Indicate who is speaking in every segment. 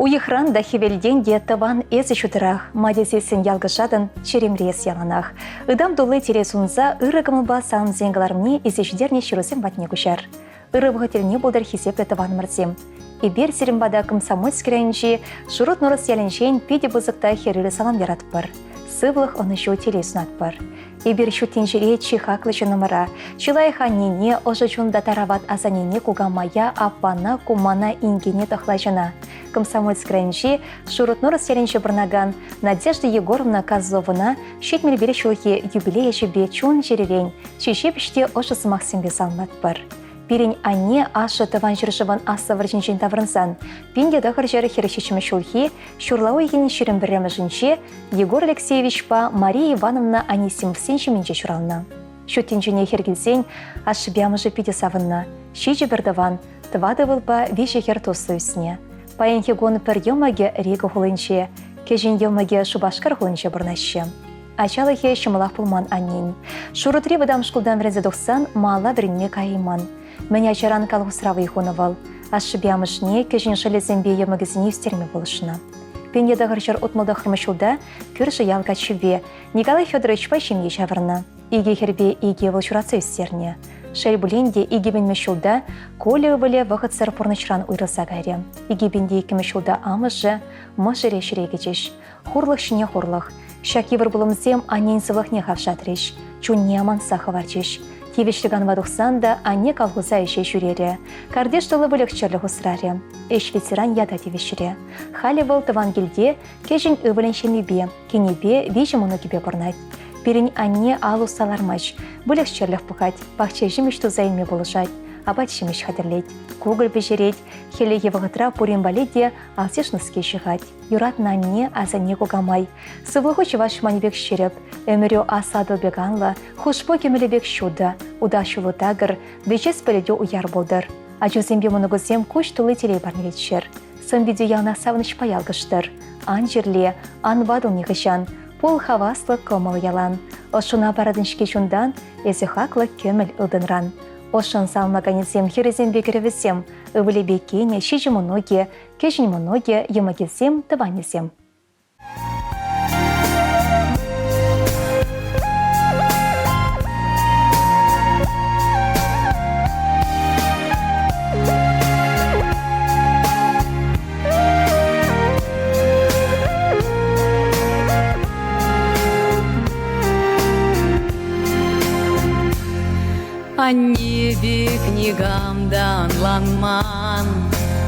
Speaker 1: Уйхран да хевелден де таван эзі шутырах, мадесесін ялгышадын черемрес яланах. Ыдам дулы телесунза ырыгымылба сан зенгаларымне изешдерне ширусем ватне кушар. Ырыбғы теліне болдар хисеплі таван мырзем. Ибер серімбада комсомольский райончи шурут норыс яленшен пиде бузыкта херілі салам яратып бар. Сывлық оны шо телесунат бар. Ибер шутенжере чихаклычы номера. Чилайха нене ожачунда тарават азанене кугамая апана кумана ингене тахлайжана. Комсомольский райончи шурут норыс яленші бірнаган Надежда Егоровна Козловына шетмел бере шулхи юбилея жібе чун жеререн чешепіште ожасы Максимбе салмат бар. Пирень анне ашы таван жүршыван асы варжинжен таврынсан. Пинде дағыр жары херещечімі шулхи, шурлауы егені шерін біремі жінче Егор Алексеевич па Мария Ивановна Анисимовсен жеменже шурална. Шутенжене хергелсен ашы бямыжы пиде савынна. Шиже бірдаван, твады вылба веше хер тосы үсіне. Паян хегоны пір емаге рега хулынче, кежен емаге шубашкар хулынче бірнащы. Ачалы хе шымылақ пулман аннен. Шурутри бадам шкулдан врензе доқсан мала бірінме кайыман. Меня чаран калғысравы ихунывал. Ашшыбямышне кежен шалезембе емагазине үстерме болышына. Пенде дағыршар отмылда хырмышылда көрші ялға чүбе Николай Федорович пашемге шавырна. Иге хербе иге волчурацы үстерне. Шәл бүленде иге бен мешылда колі өвілі вақыт сыр порнычран уйрылса гайре. Иге бенде ике мешылда амыжы мұжыре шірегечеш. Хурлық шіне хурлық. Шакивыр бұлымзем аннен сывлық хавшатреш. Чун аман сахаварчеш. Тивешліган вадуқсан да анне калғыза еше жүрере. Кардеш толы бөлікчерлі ғысыраре. Эш ветеран яда тивешіре. Халі бұл тавангелде кежін өвіленшенебе, кенебе вежі мұны кебе бұрнайд. Перін анне алу салармач, бөлікчерлік бұқад, бақча жемеш тузайынме болышад, абат жемеш қадірлейд. Көгіл бежерейд, хелеге вағытра пурен баледе алсешныске шығад. Юрат нанне азанне кугамай. Сывлығы чываш манебек шереп, өмірі асады беганла, хушпо кемелебек шуды, удашулы тагыр, бечес пөледе уяр болдыр. Ачузембе мұнығызем көш тұлы телей барнелетшер. Сын видео яғна савыныш паялғыштыр. Ан жерле, ан вадыл негішан, пол хаваслы комыл ялан. Ошуна барадыншке жундан, езі хақлы көміл ұлдынран. Ошын салмаганезем херезем бекеревесем, өвілі бекене, шежі мұноге, кежін мұноге, емагезем, таванезем.
Speaker 2: Аннебе книгамда анланман,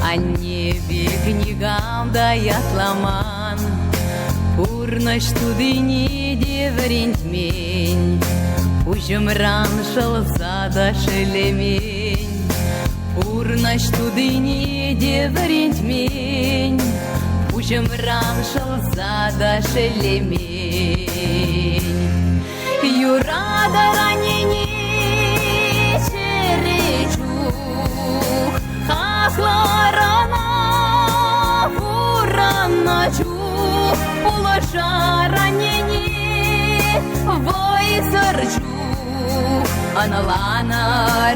Speaker 2: аннебе книгамда ятламан. Пурнаш тудыне деврентмень, ужымран шылзада шелемень. Пурнаш тудыне деврентмень, ужымран шылзада шелемень. Юрада ранене Хакларана вураначу Улаша ранение войсарчу Аналана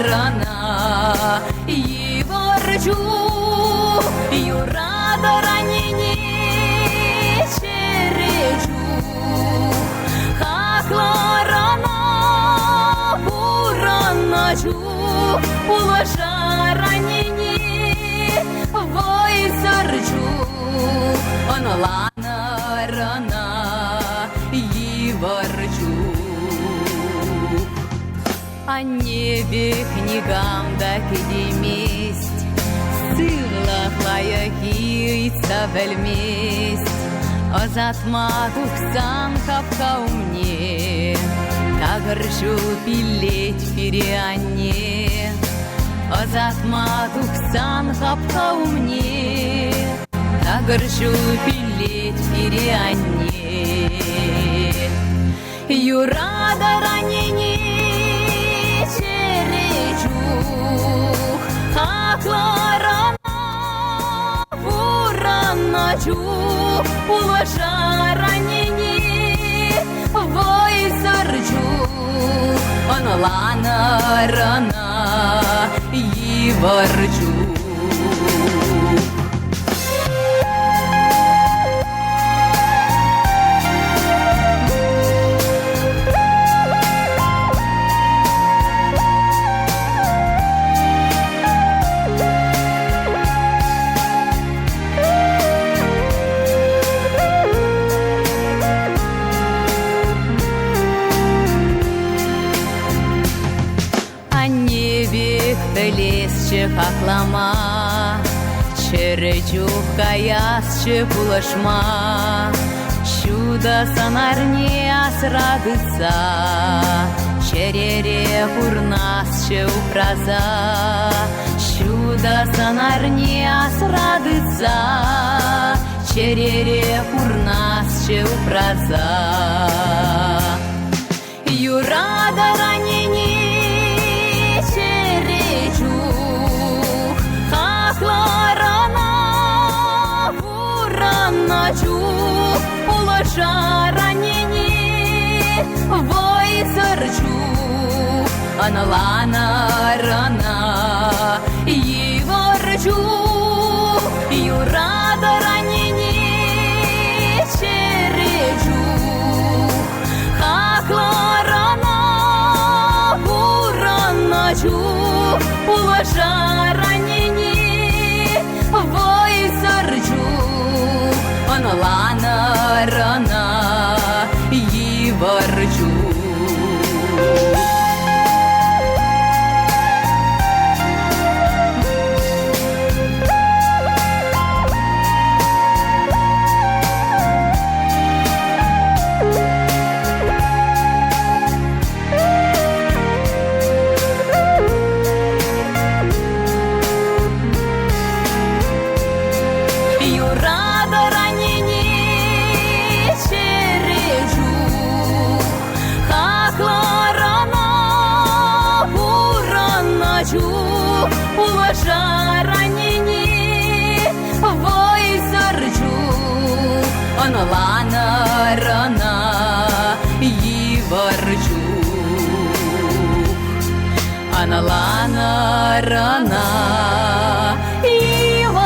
Speaker 2: рана Иварчу Юрада ранение черечу Хакларана вураначу Улаша ранение войсарчу Аналана рана Иварчу О небе книгам да кедеместь Сыллахлая кийца вельместь Озатма тухсан капка умне Тагыршу пилеть переанне Озатма тухсан капка умне Тагыршу пилеть переанне Юрада ранене черечух Хакларана вураначу Улаша ранене войсарчу Аналана рана Иварчу Ик пелесче хаклама, черечух каясче пулашма, чудо санарне асрадыца, черере курнасче упраза, чудо санарне асрадыца, черере курнасче упраза. Юрада ранени черечух, хакларана вураначух, улаша ранени войсарчух, аналана рана иварчух, юрада ранени черечух, хакларана вураначух, улаша ранени войсарчух, аналана рана иварчух. Улаша ранени войсарчух, аналана рана иварчух, аналана рана иварчух.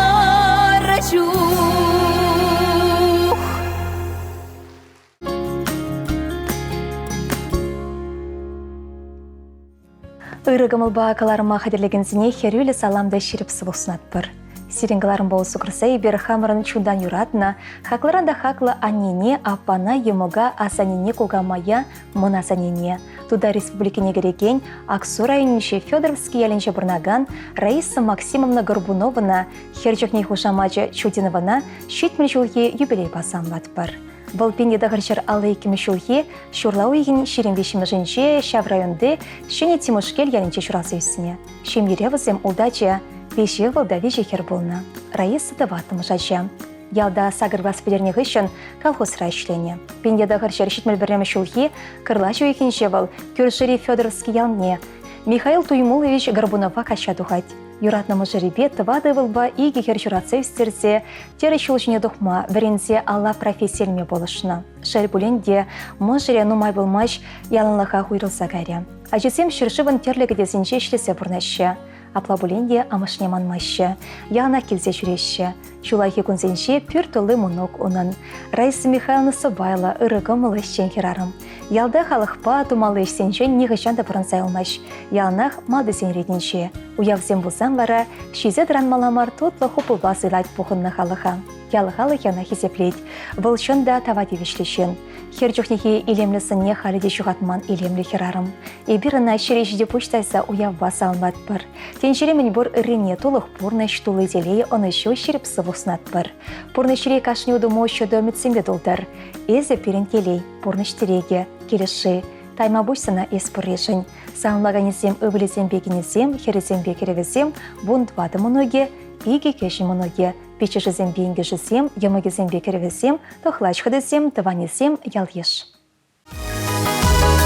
Speaker 1: Ырыгымылба каларыма хадерлегенсіне херюлі саламда шеріп сывықсынат бір. Сиренгаларым болу сукрсай бер хамырын чудан юратна, хакларанда хакла аннене, апана емога асанене кулгамая мына асанене. Туда республикине кереген Аксу районинче Федоровский ялинче бурнаган Раиса Максимовна Горбунована херчекне хушамаче Чудинована щитмел жулхи юбилей пасамлат бар. Бұл пенде дағырчар алы екімі шулхи шурлау егін шеренбешімі жынче шав районды шене Тимошкел ялинче шурасы үсіне. Шем еревізем удача пеше вылда вежехер болна. Раиса даватым жача. Ялда сагыр васпедерне ғышын колхоз райшлене. Пенде дағырчар щитмел бірнемі шулхи кырлачу екінші выл Кюршири Федоровский ялне. Михаил Туймулович Горбунова каща духать. Юратнамы жеребе тывады вылба и гехер журасы үстерсе, тері шулшыне дұқма варензе алла профессияльме болышына. Шәл бүленде мы жире нумай болмаш ялынлыға хуйрылса гәрі. Ажесем шыршывын терлігі десінше ішлесе бұрнаща. Апла бүленде амышне манмаща. Яна келзе жүреща. Шулайхи күнзенше пүр тұлы мұнок онын. Раиса Михайловна Сыбайла ырығымылы ішчен херарым. Ялда халықпа тумалы ішсеншен неғышан да бұрынсай алмаш. Ялнақ малдысен ретінше. Уявзем бұлсам бара, шизе дранмаламар тотлы хупылба сыйлайт бұхынны халыға. Ялы-халық яна хесеплейд. Вылшын да тавади вешлешен. Херчухнехи илемлісіне халиде шуғатман илемлі херарым. Ебіріна шерешіде пұштайса уявба салмат бір. Теншеремен бұр іріне толық пұрны штулы делей оны шо шеріп сывықсынат бір. Пұрны шерей кашны удымы шоды үмітсембе долдар. Эзі перен келей, пұрны штереге, келеші. Тайма бұшсына еспұррешін. Саңлаганесем өбілесем бекенесем, хересем бекеревесем, бұндвады мұноге, иге кеші мұноге. Печешізем бейінгешізем, емігізем бекеревесем, тоқлачқыдесем, тыванесем, ялеш.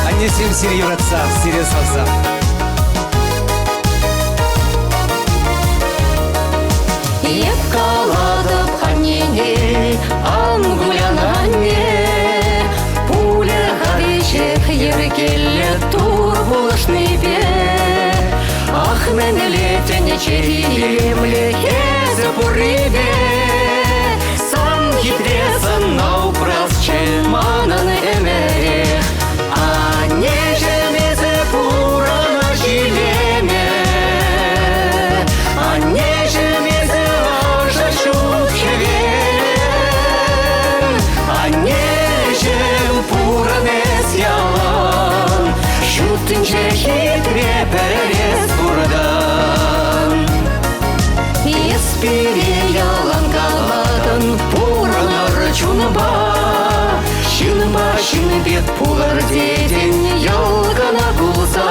Speaker 3: Анесем сире юратса, сире салса.
Speaker 2: Епкаладып ханнене, ангулянанне, пуля хадышек еркелі тур булышны бе. Ах, мен летіне черемле хезі бұрыбе, сан хитресін наупрас чеманын әмерех, а не жемезі пурана жилеме, а не жемезі ажа шукхевен, а не жем пуранес ялан, шутынче хитре перес burada. эспиреялан каладын пуранар чунба. Шынба шынбет пулар деден ялгана булса.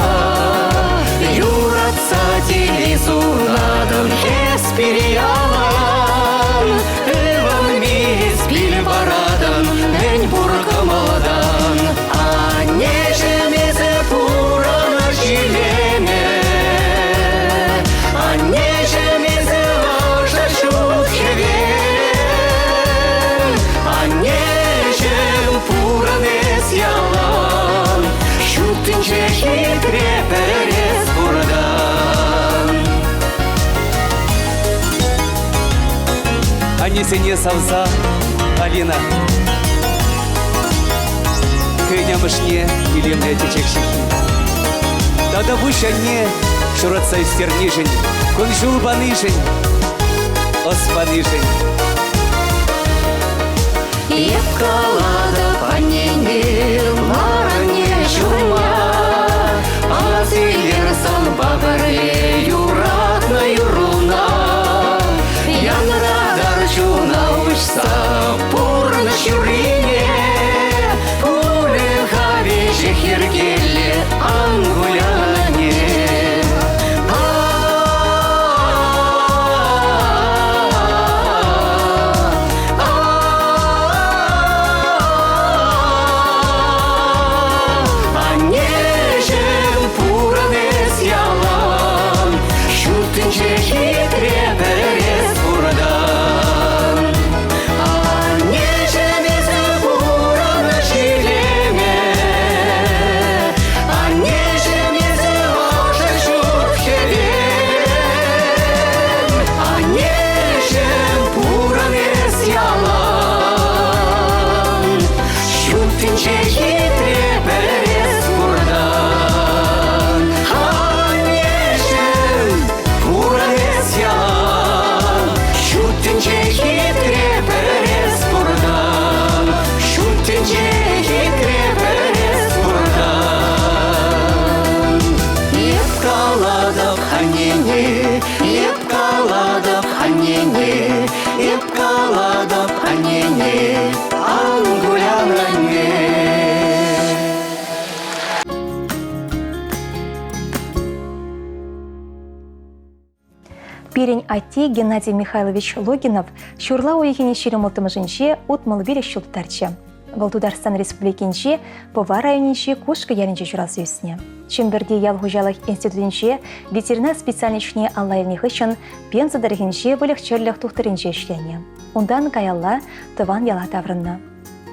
Speaker 2: Юратса дели зунадын эспиреялан. Эван мис бил барадын мен буркамадан. А нежемезе пурана жилеме. А нежемезе ажа шутхевен. А нежем пуранес ялан. Шутынче хитре перес бурдан.
Speaker 3: Анесене савза, Алина. Кынямышне илемле течекшихи. Тада бушанне шуратса истернишень, кунжул банышень, оспанышень.
Speaker 2: Епкалада панене маране чума. Азилерсан багаре юратна юруна. Янрадар чуна ушса пурна шурине. Пуле хавише хергеле ангуляне. Епкаладап анене ангулянане.
Speaker 1: Пирень Ати Геннадий Михайлович Логинов шурла уехине шеремолтымыжынче утмыл веле шулттарчы. Волтударстан Республикинче Пова районинче Кушка ялинче журасы үсіне. Чемберде ял хужалых институтинче ветеринар специальничне аллайылних үшін Пенза дарыхинче бөлікчерлік тухтырынче ішлене. Ундан каялла тыван яла таврынна.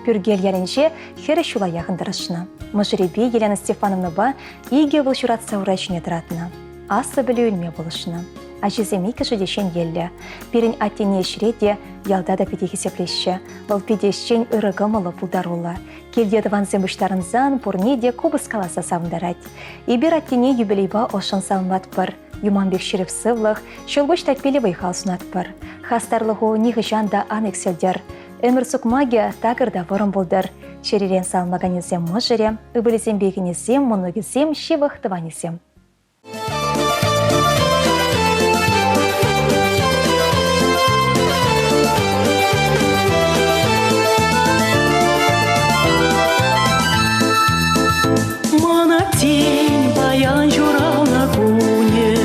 Speaker 1: Пюргел ялинче хері шула яхындырышны. Мыжыребе Елена Стефановна ба иге бұл журатса урачыне тұратына. Асы білі өлме болышны. Ажиземи кішідешен елі. Пирень аттене шіреде ялда да педе хесеплеші. Бұл педешчен ұрығымылы бұлдарулы. Келдеді ванзем бұштарынзан пұрнеде кубыс каласа савындарад. Ибір аттене юбилейба ошын савынлат бір. Юманбек шерif сывлық, шылбыш тәтпелі вайхал сунат бір. Хастарлығы ниғы жанда анекселдер. Өмір сұқмаге тағырда вырым болдыр. Шеререн салмағанезем мұжыре, үбілізем бегінезем, мұнығызем, шивық тыванезем.
Speaker 2: Тень баян журал на куне,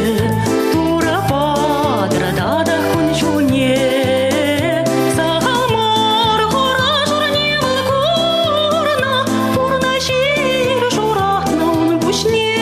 Speaker 2: тура падра дада хунчуне. Сахамар хора журне валкурна, пурна шир журат на он бушне.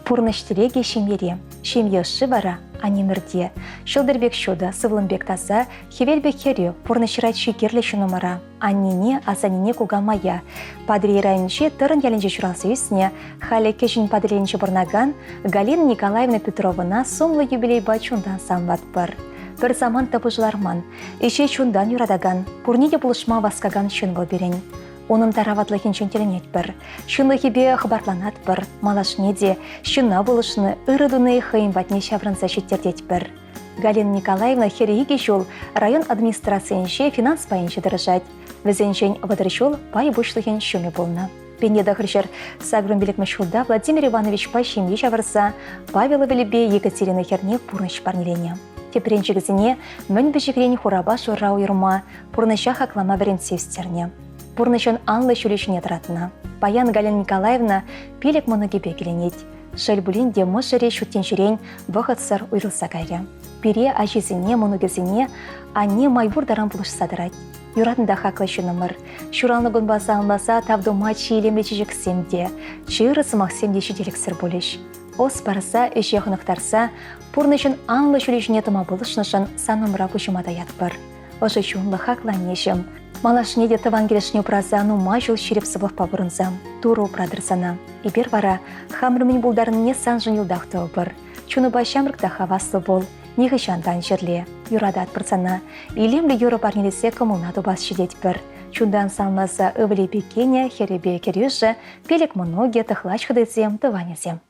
Speaker 1: Пурныштелеге шемере, шемье шибара, анимерде. Шылдырбек шуда, сывлымбек таза, хевелбек херю, пурнышрачи керлеші номара. Аннине, асанине кугамая. Падри райынче тырын ялінче журалсы үсіне, халі кешін падриленче бұрнаган, Галина Николаевна Петровна сомлы юбилей бачундан самват бір. Бір заман табыжыларман, еше чундан юрадаган, пурниде бұлышма васкаган шын бұл берен. Оның тараватлығын шөнтеленет бір. Шынлы хебе хабарланат бір. Малашне де, шына болышыны ырыдуны хыйын ватне шаврынса шеттердет бір. Галина Николаевна херейге жол район администрациянше финанс пайыншы дырыжать. Візеншен вадыршол пай бұшлығын шөме болны. Пенеда хрщер сагрын білік мәшхулда Владимир Иванович пай шемье шавырса, Павел Велебе Екатерина Херне пурныш парнелене. Тепренчігізіне мөн бішігрен хураба шорра уйырма, пурныша хаклама верен севстерне. Пурнышын анлы шүлешіне тұратына. Паян Галина Николаевна пелек моногебе келенет. Шәлбулінде мұшыре шүттеншірен вғытсыр ұйрылса кайры. Пере ажезіне, моногезіне, анне майбур даран бұлыш садырат. Юратында хақлы шынымыр. Шуралны гонбаса алмаса тавдума чийлемле чижіксемде, чиырысы мақсемде шеделіксір болыш. Ос барса, эше хынықтарса, пурнышын анлы шүлешіне тұма бұлышнышын санымыра күшімада ятпыр. Ошы шунлы хақла нешім. Малашне де тыван келешне празану мажыл шереп сывық пабырынзам, туру прадырсана. Ибер вара, хамрымын бұлдарын не сан жынылдақты обыр. Чуны башамрыкта хаваслы бол, неғы шандан жерле. Юрадат бірсана, илемлі юры парнелесе коммунаду бас шедет бір. Чундан самласа өвіле бекене, херебе керюші, пелек мұноге тұхлач хыдызем, тыванезем.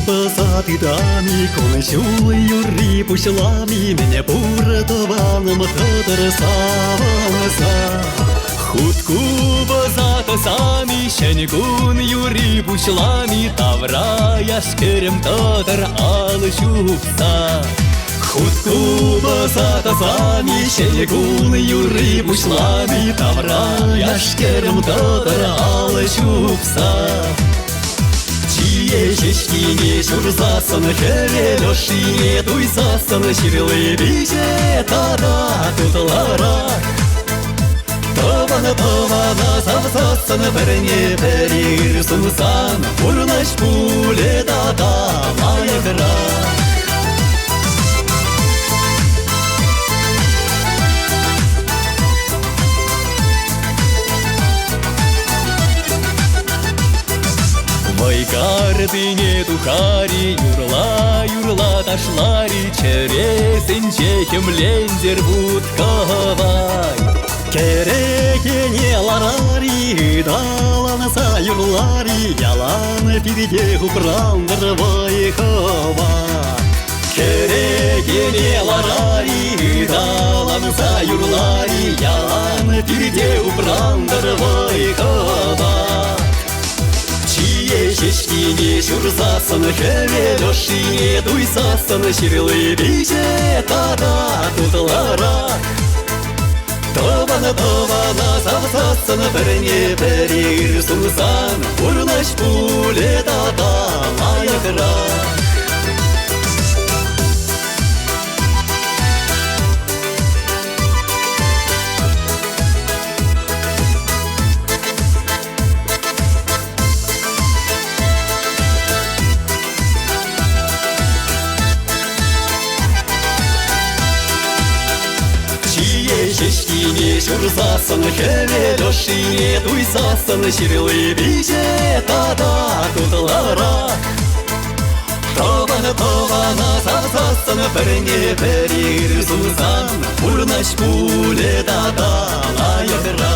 Speaker 4: Позатыдами, кончулы юри пушлами, меня пуратованным татарсаванса. Хутку позатасами, щенегун юри пушлами, тавра яшкерем татар алышупса. Хутку позатасами, щенегун юри пушлами, тавра яшкерем татар алышупса. Ешешкине шурзасын, херелешине туйсасын, ширлы биже тада тутлара. Тавана савсасын, бірне бірір сунсан, урнаш пуле тада майгра. Гардыне тухари, юрла ташлари, чересінче хемлендер будкавай. Керекене ларари, даланса юрлари, ялан пиде упрандыр вайхава. Керекене ларари, даланса юрлари, ялан пиде упрандыр вайхава. Ешешкине шурзасын, хевелешине туйсасын, ширлы биже тада тутлара. Тавана савсасын, бірне бірір сунсан, урнаш пуле тада майгра. Ешешкине шурзасын, хевелешине туйсасын, ширлы биже тада тутлара. Тавана савсасын, бірне бірір сунсан, урнаш пуле тада майгра.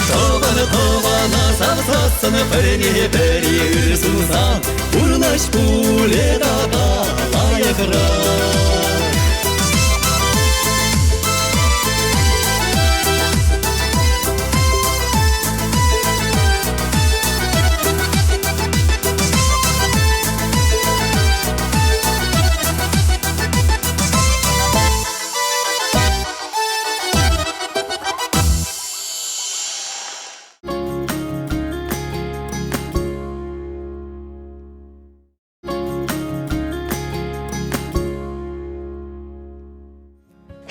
Speaker 4: Тавана савсасын, бірне бірір сунсан, урнаш пуле тада майгра.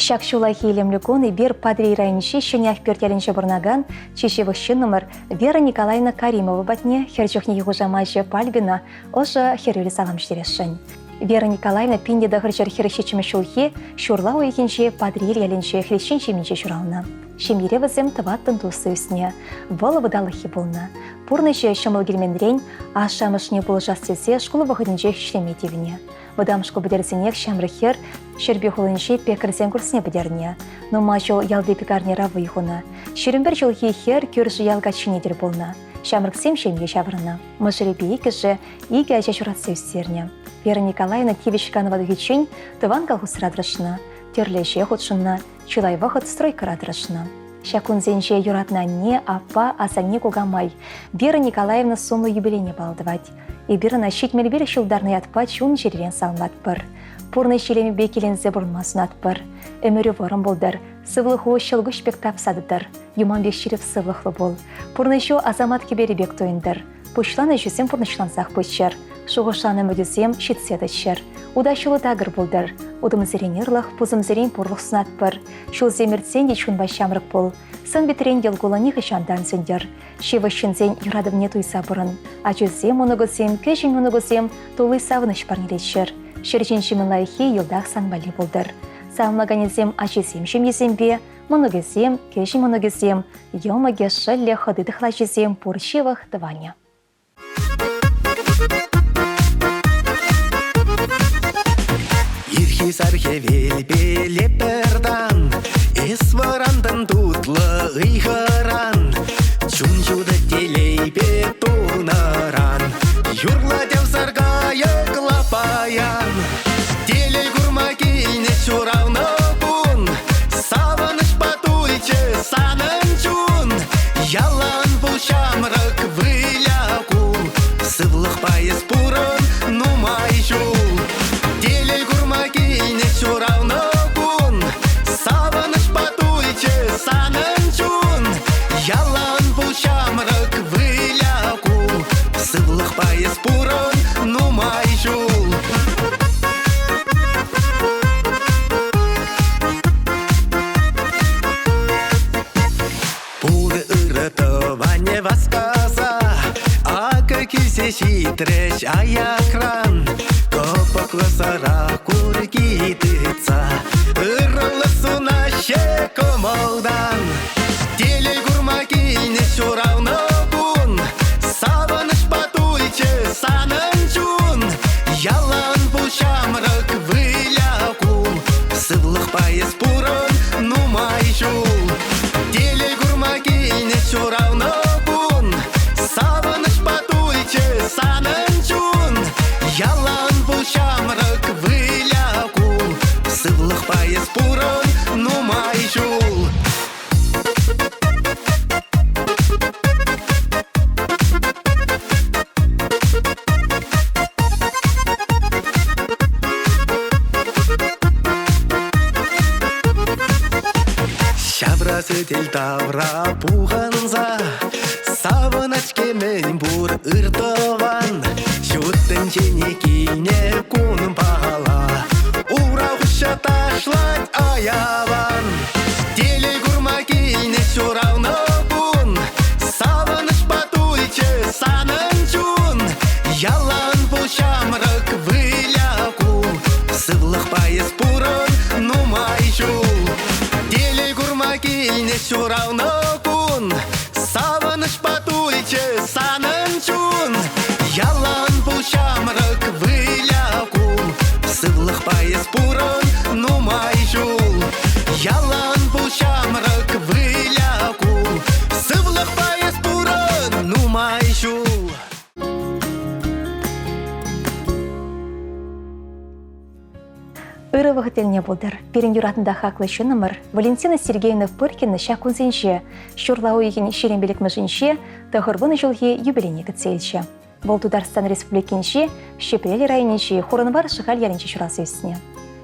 Speaker 1: Шакшула хилемлі коны бер падри районши шынях пертелінші бұрнаган чешевіші номер Вера Николаевна Каримова батне херчухне егужамайшы пальбина оша херюлі салам ждерешін. Вера Николаевна пинде дағырчар хершечімі шулхи шурла ойхенше падри релінші хлешін шеменше шурална. Шемере візім тываттын тусы үсіне, валы выдалықи болна. Пурныше шымыл келмендрен, ашамышне бұл жастесе школы вағыдынже шлеметевіне. Выдамшку бідерсенек шамрыхер шербе хулынши пекірсен курсіне бідерне. Но мачыл ялды пекарне равы ихуна. Шерімбер жылхи хер көрші ялға чинедер болна. Шамрыксем шемге шабырына. Мышырепе екіші иге әжа шуратсы үстерне. Вера Николаевна Тивичканова дұхичен тыван колхоз радрышына. Терлеше худшына, чулай вахыт стройка радрышына. Шакунзенже юратна не апа асане кугамай. Вера Николаевна сумлы юбилейне балдывать. И бирына шитмелбер шулдарны атпа чун жерен салмат пыр. Пурны шелеме бекелензе бұрынмасын атпыр. Өмірі варым болдар. Сывлығы шылғы шпек тапсадыдыр. Юманбек шерif сывлықлы бол. Пурны шо азамат кебері бек тойындыр. Пұшланы жүсем пұрнышлансақ пұшчар. Шуғышаны мүдізем шитседішір. Удашылы тағыр болдар. Удым зеренерлық, пұзым зерен пұрлық сынат пыр. Шул земіртсен де чүнбай шамрық бол. Сын бетерен елгуланы ғышандан сөндер. Шевішінзен юрадым туйса бұрын. А жүзем онығызем, кәжін онығызем, толы савыныш парнелешір. Шерчен шемін лайхи елдақ санбали болдар. Савмаганезем ачезем шемезембе, монығызем, кәжін монығызем, елмаге шылле хыдыдықла жезем пұршевық дываня.
Speaker 4: Ирхи-сархи велбеле пердан, эс варандын тутлы ыйхыран, чунчуды телейбе тунаран, юрла дев саргая клапаян, телей гурма кейне чурауны бун, савыныш батуйче санын чун, ялан бұл шамрык выляку, сывлық пайыз пурын нумай жул. Телей гурма кейне чурауны бун, савыныш батуйче санын чун, ялан бұл шамрык выляку, сывлық пайыз пурын нумай жул. Пуры ырытыване васказа, ака кисе шитреш аякран, копаклы сара кургитыца, ырылы суна шекомолдан. Телей гурма кейне чурауны бун, савыныш батуйче санын чун, ялан бұл шамрык выляку, сывлық пайыз пурын нумай жул. Телей гурма кейне чурауны бун, савыныш батуйче санын чун, ялан бұл шамрык выляку, сывлық пайыз пурын нумай жул. Шабрасы тел тавра пуғанза, савынач кемен бұр ыртыван, шуттын жене кейне күн бала, урағыша ташлать аяван. Телей гурма кейне чурауны бун, савыныш батуйче санын чун, ялан бұл шамрык выляку, сывлық пайыз пурын нумай жул. Телей гурма кейне чурауны бун, савыныш батуйче санын чун, ялан бұл шамрык выляку, сывлық пайыз пурын нумай жул. Ялан бұл шамрык выляку, сывлық пайыз пурын нумай жул.
Speaker 1: Ыры вағытеліне болдыр. Перен юратында хақлы шынымыр Валентина Сергеевна Пыркина шакунзенше, шурлау еген шеренбелік мүжінше, тағырбыны жылге юбилейне кітселші. Бұл Татарстан Республикенше, Шепрели районенше, хорынбар шықал яренше шурасы үстіне.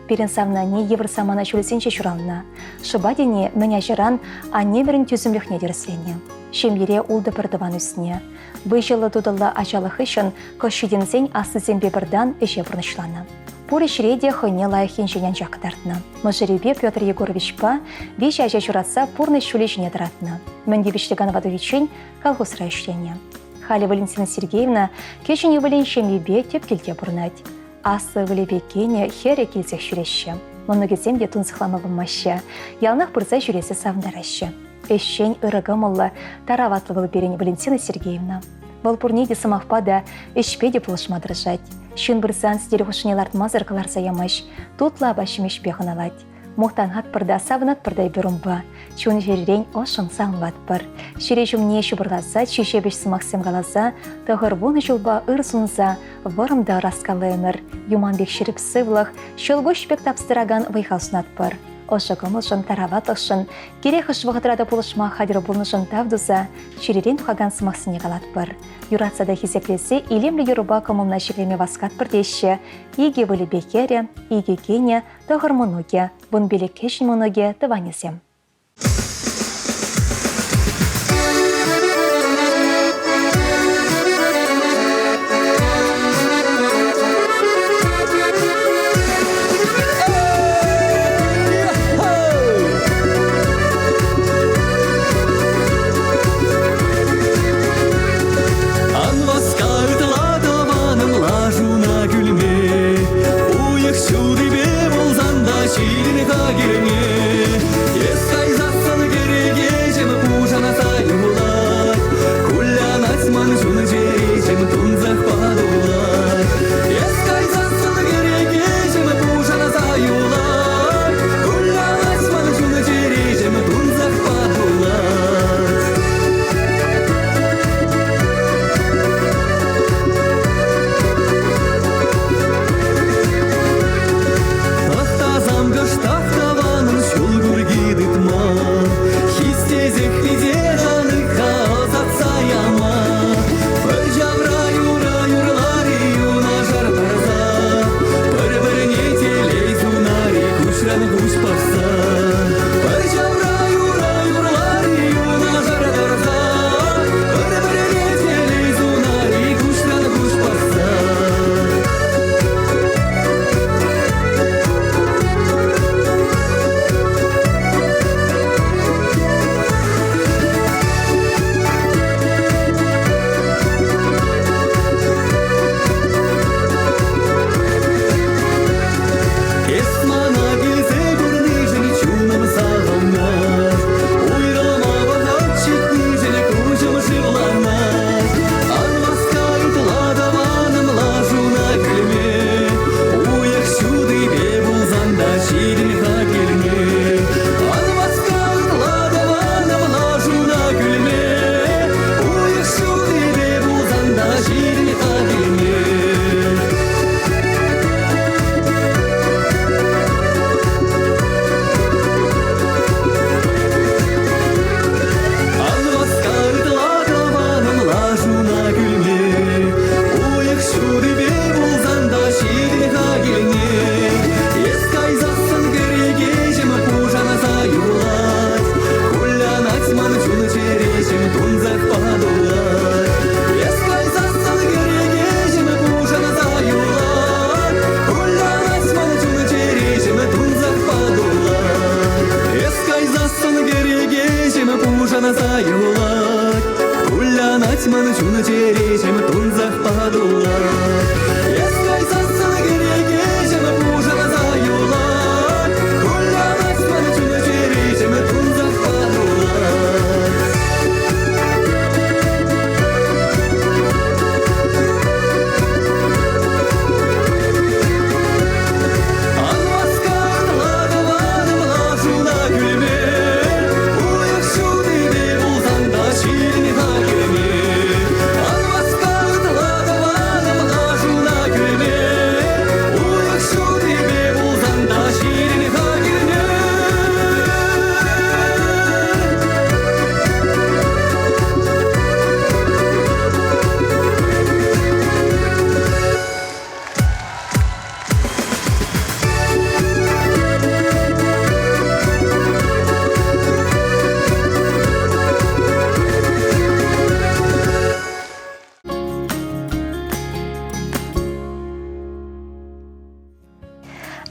Speaker 1: Перен самна не евросамана шүлесенше шуралына. Шыбадене мәне жыран, а немерін түзімліхне деріслене. Шемере улды пырдыван үстіне. Бұл жылы тұдылы ажалық үшін көшшедензен асызен бебірдан үже бұрнышланы. Пури шреде хойне лайхин женян жақтартны. Мыжыребе Петр Егорович па, беш ажа жураса пурны шуле жіне дыратны. Мэнде бештеган вадовичен колхозра іштене. Хали Валентина Сергеевна кешіне вілен шемебе теп келте бұрнать. Асы вілебе кене хере келсек жүреші. Мұнығызем де тұнсықлама бұмашы. Ялнақ бұрза жүресі савындарашы. Эшшен ырыгымылы тараватлы был берені Валентина Сергеевна. Бұл пурнеде самақпада ішпеде пұлышма дыржать. Шын бірзан сіздері ғышынелард мазырқылар заямаш, тұтла башымеш беғын алад. Мұқтан хатпырда савынат бірдай бірімба, чуын жеррен ошын саңлад бір. Шере жүмне шубырғаза, шешебеш сымақсем қалаза, тұғыр бұны жылба ұрсынза, варымда раскалы өмір. Юманбек шеріп сывлық, шылғыш бек тапстыраган вайхаусынат бір. Ошығымылшын тараватлықшын, керек ұшвағыдырада бұлышма қадыры бұлнышын тавдуза, шеререн тұқаған сымақсыне қалат бір. Юратсада хизеплесе илемлі Еруба коммуна шеклеме васкат бірдеші, иге вілі бекере, иге кене, тұғыр мұнуге, бұн белек кешін мұнуге тыванесем.
Speaker 4: Yes.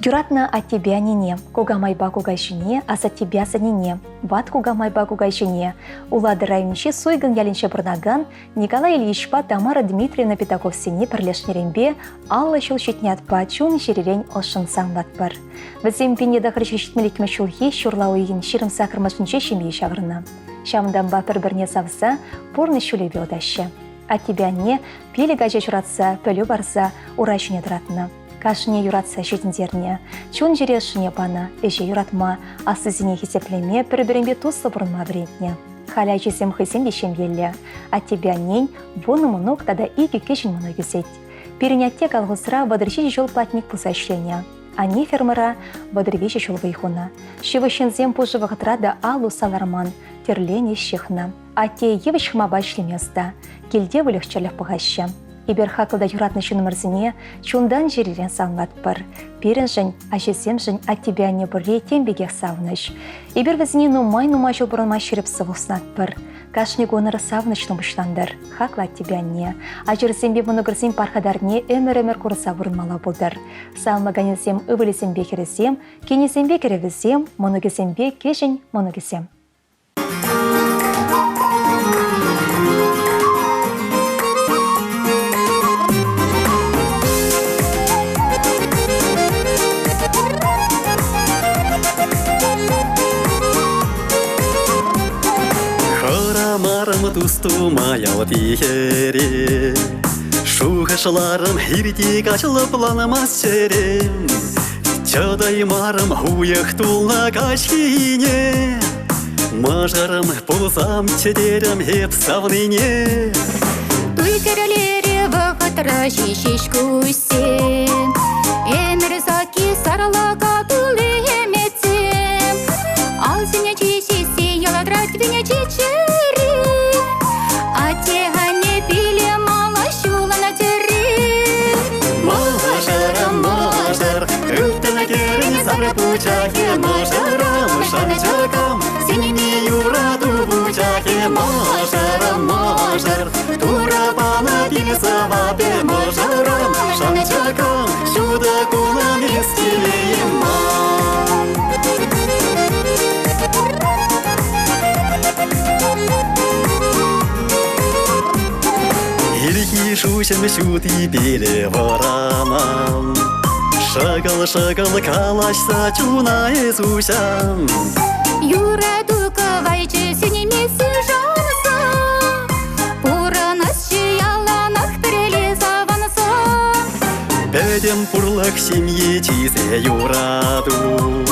Speaker 1: Юратна от тебя нене, кугамайба кугайшине, а за тебя санине, ват кугамайба кугайшине. Улады районче суйган ялинче бурнаган Николай Ильичпа Тамара Дмитриевна Петаковсене пірлешнерембе Алла шулшетнятпа чун жерерень ошын саңлатпыр. Візем пенеда хрщетмелікме шулхи шурлау егін ширым сакырмашынче шемей шағырына. Шамданба бір-бірне савса, порны шулебе одашы. От тебя не пелі гажа журатса, пөлі барса, урайшыне тұратына. Кашыне юратса жетіндеріне, чун жерешіне бана, эже юратма, асызіне хесеплеме, бір-бірінбе туслы бұрынма бірентіне. Халя жесем хызен дешем елі. От тебя нень, бұны мұнық тада игі кешін мұны күзет. Перенятте қалғысыра бадырши жол платник пұза ішлене. Ани фермера бадырвеші жол вайхуна. Шевышензем пұжы вағытрада алу саларман, терлене шехна. Ате евышхма башлеместа, келде вылықчалық пұғашы. Ибер хақылда юратны шынымырзіне чундан жеререн саңлатпыр. Перін жын, ажесем жын от тебя не бұрле тембегек савныш. Ибер візіне нумай жыл бұрынма шеріп сывуснатпыр. Кашны гоныры савнышны бұштандыр. Хақла от тебя не. Ажырзембе бұны гірзем пархадарне өмір көріса бұрынмала бұлдыр. Салмаганезем ывылезембе керезем, кенезембе керевізем, мұнығызембе кешін мұнығызем.
Speaker 4: Тустумая тихере, шухашларым хиртик açılıp lanamaz çerem. Çadaymarım huyaq tulna kaçkine, мажарым пулсам çederim hep savnine.
Speaker 5: Туй керелері вағытра шешеш көсем, әмір заки сарлаға тұлы еметсем. Ал сене чешесе яладрат вене чечері, атегане пиле мала шулана тері.
Speaker 4: Мажар, үлтіні керін сары пучаке, мажарам шанчакам, сенене юраду пучаке, мажар, тура бана пиле савапе, мажарам шанчакам, шуда кулам естелеем Илки шушем шути пеле ворамам, шагал калашса чуна езушам.
Speaker 5: Юраду кавайчы сенемесі жанса, Пуранас чияланах переле заванса.
Speaker 4: Бәдем пурлак семье чизе юраду,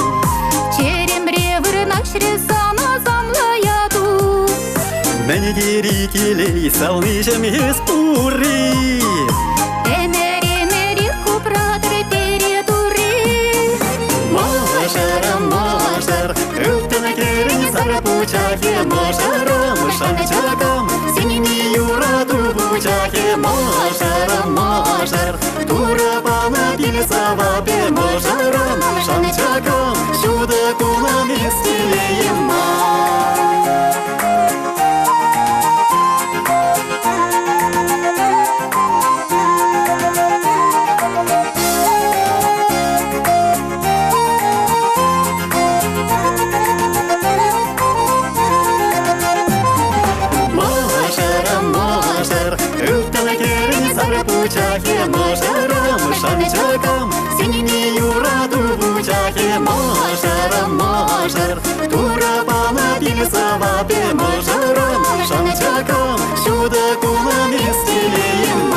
Speaker 5: Черемре вырнак шресана замлаяду.
Speaker 4: Мәне дери келей салнышым ес пурри.
Speaker 5: Эмери купрадыр передури.
Speaker 4: Мажар, үлтіні керін сары пучаке, мажарам шанчакам, сенене юраду пучаке, мажар, тура бана пиле савапе, мажарам шанчакам, шуда кулам естелеем пучаке, мажарам шанчакам, сенене юраду пучаке, мажар, тура бана пиле савапе, мажарам шанчакам, шуда кулам естелеем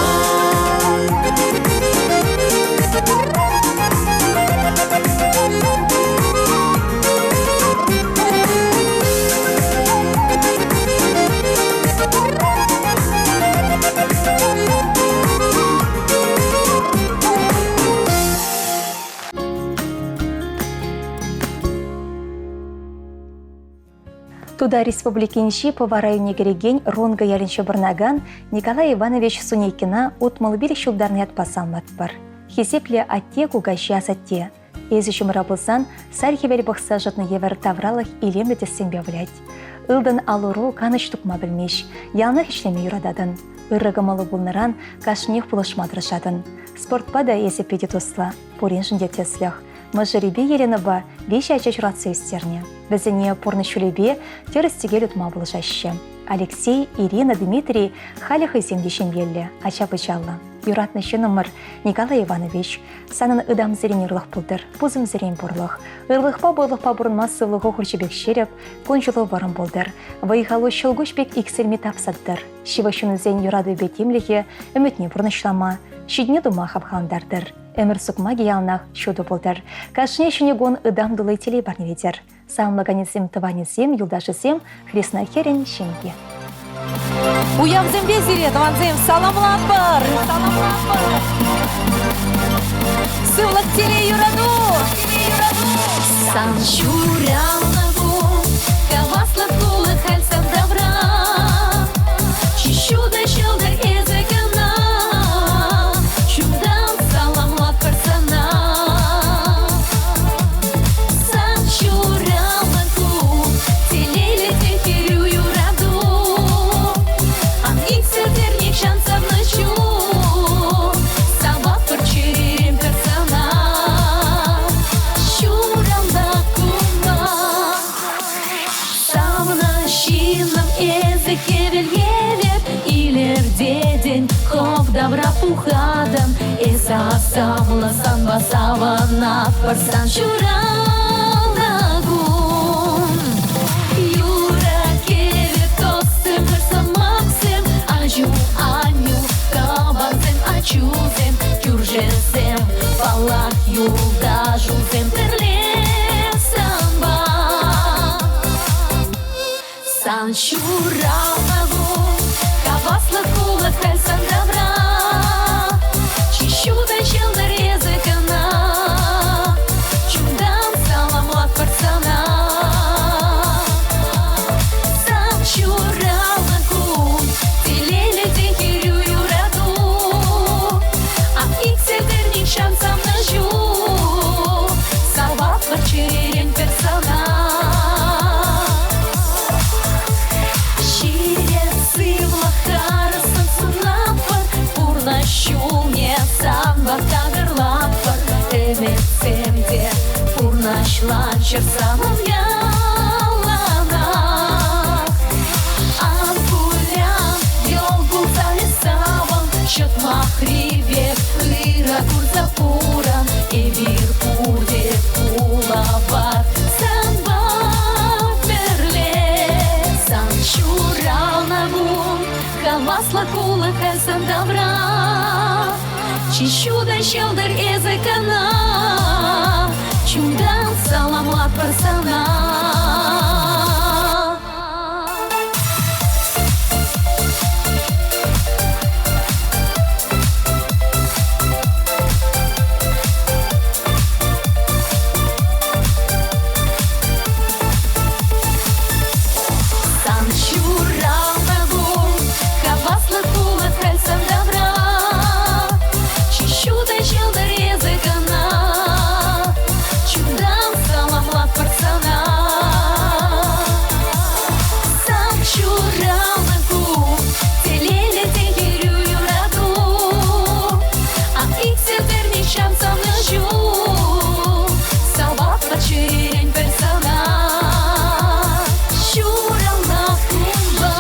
Speaker 1: Туда республикинши по районе Гереген Ронга ялинче Барнаган Николай Иванович Сунейкина утмалбили шулдарны атпасалматпар. Хесепле атте кугащи асатте. Езішім рабылсан сархевел бақса жытны евер тавралых илемді тесенбе влять. Илдын алуру каныш тукма білмеш, ялнық ішлеме юрададын. Үрігімалы бұлныран кашнех пулышмадырышадын. Спортпада есепеде тосла, порен жынде теслях. Мыжыребе елені ба беші ача журатсы өстеріне. Бізіне порны шүлебе терістігел үтма болжашы. Алексей, Ирина, Дмитрий халих иземдешен елі, ача бычалла. Юратнышы номер Николай Иванович. Санын ыдам зерен ырлық бұлдыр, бұзым зерен бұрлық. Ырлықпа бойлықпа бұрынма сывлығы құрчебек шереп, конжылы барын болдыр. Вайғалы шылгушбек иксерме тапсаддыр. Шивашын зен юрады бетемліге үмітне бұрнышлама. Шидне дума хапхандардыр. Өмір сұқма геялнақ шуды болдыр. Кашне шынегон ыдам дылы телей барны ветер. Самлаганезем, таванезем, юлдашызем, хресна херен шенге.
Speaker 6: Уямзем безире, таванзем, саламлан бар. Сывлық теле юраду. Сан шурял нагу, каваслы кулы хальсам добра. Чищуда щелдыр языкана, чудам саламлат персона. Сан шурял нагу, телели техирю юраду. Ан иксердерник шансам ночу, сабат порчерим персона. Шурал нагуна, самна щином языке вельевет, илер дедень хов добра пухадам, эса самла сан басавана парсан шурал нагун. Юра кевет костым персам максим, ажу аню кабанзем ачузем, кюржезем палах юлдажузем терлем самба. Сан шурал нагун, каваслы кулы хальсан добра. Чищуда челдыр языкана, чудам саламлат персона. Сан шурал нагун, телели техирю юраду. А иксердерник шансам нажу, салват порчерен персона. Семде пурнашланчер самым ялана. Ампулян йолгу залесаван, счет махривек, ыра курзапуран, эвир пурде пулавар, санба перле. Сан шурал нагун, хавасла кула хальсан добра. Чищуда щелдыр языкана, чудан саламлат персона. Сан шурал нагун, хаваслы кулы хальсан добра. Чудо щелдыр языкана, чудам саламлат персона. Сам шурал нагун, телели техирю юраду. А иксердерник шансам нажу, салват порчерен персона. Шурал нагунба.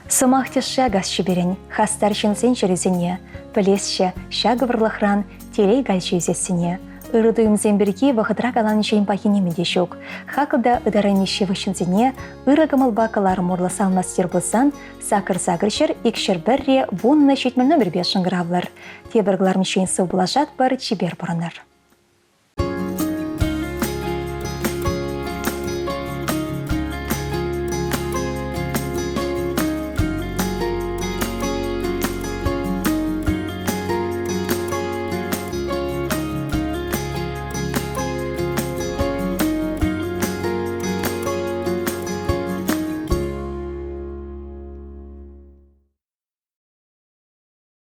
Speaker 1: Сымахте шагас шиберен, хастаршын сен черезіне, пілесші шагывырлықран телей гальші үзесіне. Үрідуымзен бірге вақытырақ алан жайын пахинемінде шоқ. Хақылда ыдаранеші вышынзіне, үрігіміл бақылар морлы салмастер болсан, сақыр-сақыршыр, икшір бірре, вонны 7 номер 5 шыңғыравлар. Тебіргіларым шейін сау болашат бар чибер бұрыныр.